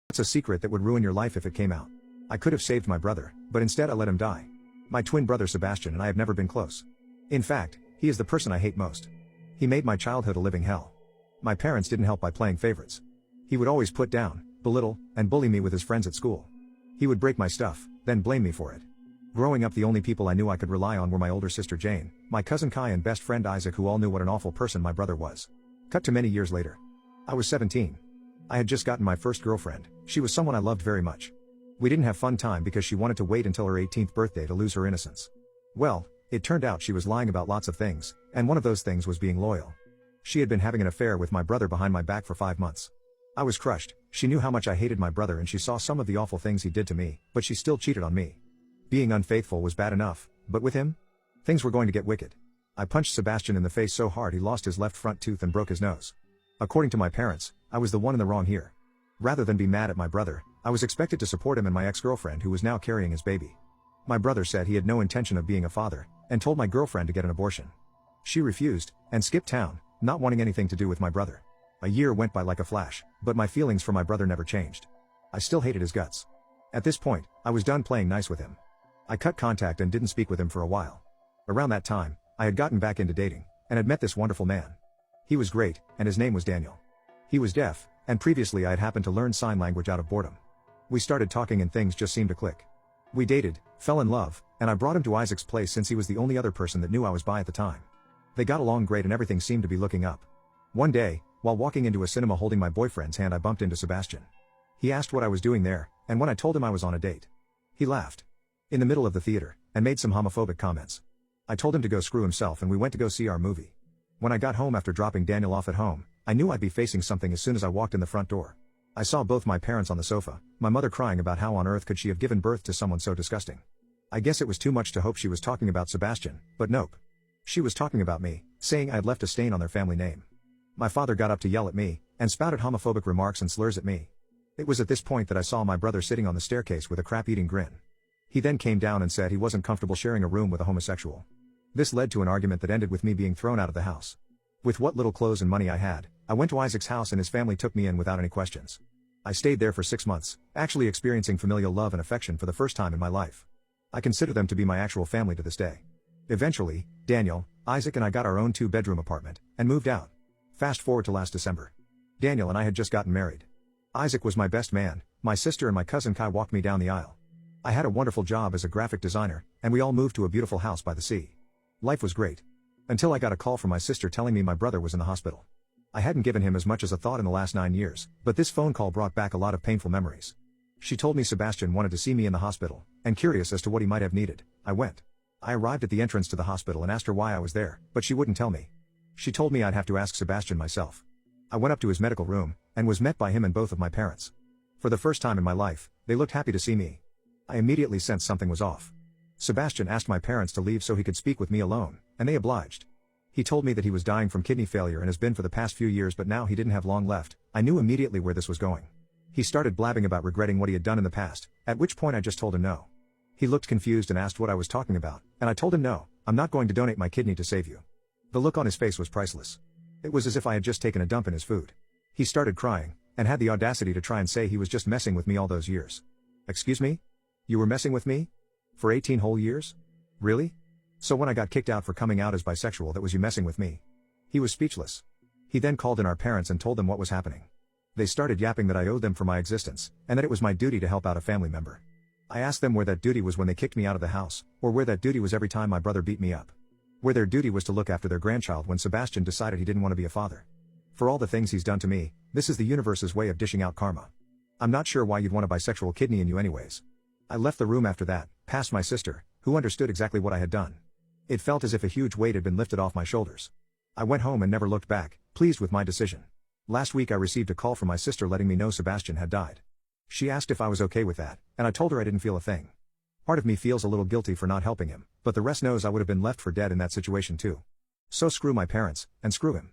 It's a secret that would ruin your life if it came out. I could have saved my brother, but instead I let him die. My twin brother Sebastian and I have never been close. In fact, he is the person I hate most. He made my childhood a living hell. My parents didn't help by playing favorites. He would always put down, belittle, and bully me with his friends at school. He would break my stuff, then blame me for it. Growing up, the only people I knew I could rely on were my older sister Jane, my cousin Kai and best friend Isaac, who all knew what an awful person my brother was. Cut to many years later. I was 17. I had just gotten my first girlfriend. She was someone I loved very much. We didn't have fun time because she wanted to wait until her 18th birthday to lose her innocence. Well, it turned out she was lying about lots of things, and one of those things was being loyal. She had been having an affair with my brother behind my back for 5 months. I was crushed. She knew how much I hated my brother and she saw some of the awful things he did to me, but she still cheated on me. Being unfaithful was bad enough, but with him? Things were going to get wicked. I punched Sebastian in the face so hard he lost his left front tooth and broke his nose. According to my parents, I was the one in the wrong here. Rather than be mad at my brother, I was expected to support him and my ex-girlfriend who was now carrying his baby. My brother said he had no intention of being a father, and told my girlfriend to get an abortion. She refused, and skipped town, not wanting anything to do with my brother. A year went by like a flash, but my feelings for my brother never changed. I still hated his guts. At this point, I was done playing nice with him. I cut contact and didn't speak with him for a while. Around that time, I had gotten back into dating, and had met this wonderful man. He was great, and his name was Daniel. He was deaf, and previously I had happened to learn sign language out of boredom. We started talking and things just seemed to click. We dated, fell in love, and I brought him to Isaac's place since he was the only other person that knew I was bi at the time. They got along great and everything seemed to be looking up. One day, while walking into a cinema holding my boyfriend's hand, I bumped into Sebastian. He asked what I was doing there, and when I told him I was on a date, he laughed. In the middle of the theater, and made some homophobic comments. I told him to go screw himself and we went to go see our movie. When I got home after dropping Daniel off at home, I knew I'd be facing something as soon as I walked in the front door. I saw both my parents on the sofa, my mother crying about how on earth could she have given birth to someone so disgusting. I guess it was too much to hope she was talking about Sebastian, but nope. She was talking about me, saying I'd left a stain on their family name. My father got up to yell at me, and spouted homophobic remarks and slurs at me. It was at this point that I saw my brother sitting on the staircase with a crap-eating grin. He then came down and said he wasn't comfortable sharing a room with a homosexual. This led to an argument that ended with me being thrown out of the house. With what little clothes and money I had, I went to Isaac's house and his family took me in without any questions. I stayed there for 6 months, actually experiencing familial love and affection for the first time in my life. I consider them to be my actual family to this day. Eventually, Daniel, Isaac and I got our own 2-bedroom apartment, and moved out. Fast forward to last December. Daniel and I had just gotten married. Isaac was my best man, my sister and my cousin Kai walked me down the aisle. I had a wonderful job as a graphic designer, and we all moved to a beautiful house by the sea. Life was great. Until I got a call from my sister telling me my brother was in the hospital. I hadn't given him as much as a thought in the last 9 years, but this phone call brought back a lot of painful memories. She told me Sebastian wanted to see me in the hospital, and curious as to what he might have needed, I went. I arrived at the entrance to the hospital and asked her why I was there, but she wouldn't tell me. She told me I'd have to ask Sebastian myself. I went up to his medical room, and was met by him and both of my parents. For the first time in my life, they looked happy to see me. I immediately sensed something was off. Sebastian asked my parents to leave so he could speak with me alone, and they obliged. He told me that he was dying from kidney failure and has been for the past few years, but now he didn't have long left. I knew immediately where this was going. He started blabbing about regretting what he had done in the past, at which point I just told him no. He looked confused and asked what I was talking about, and I told him no, I'm not going to donate my kidney to save you. The look on his face was priceless. It was as if I had just taken a dump in his food. He started crying, and had the audacity to try and say he was just messing with me all those years. Excuse me? You were messing with me? For 18 whole years? Really? So when I got kicked out for coming out as bisexual, that was you messing with me? He was speechless. He then called in our parents and told them what was happening. They started yapping that I owed them for my existence, and that it was my duty to help out a family member. I asked them where that duty was when they kicked me out of the house, or where that duty was every time my brother beat me up. Where their duty was to look after their grandchild when Sebastian decided he didn't want to be a father. For all the things he's done to me, this is the universe's way of dishing out karma. I'm not sure why you'd want a bisexual kidney in you anyways. I left the room after that, past my sister, who understood exactly what I had done. It felt as if a huge weight had been lifted off my shoulders. I went home and never looked back, pleased with my decision. Last week I received a call from my sister letting me know Sebastian had died. She asked if I was okay with that, and I told her I didn't feel a thing. Part of me feels a little guilty for not helping him, but the rest knows I would have been left for dead in that situation too. So screw my parents, and screw him.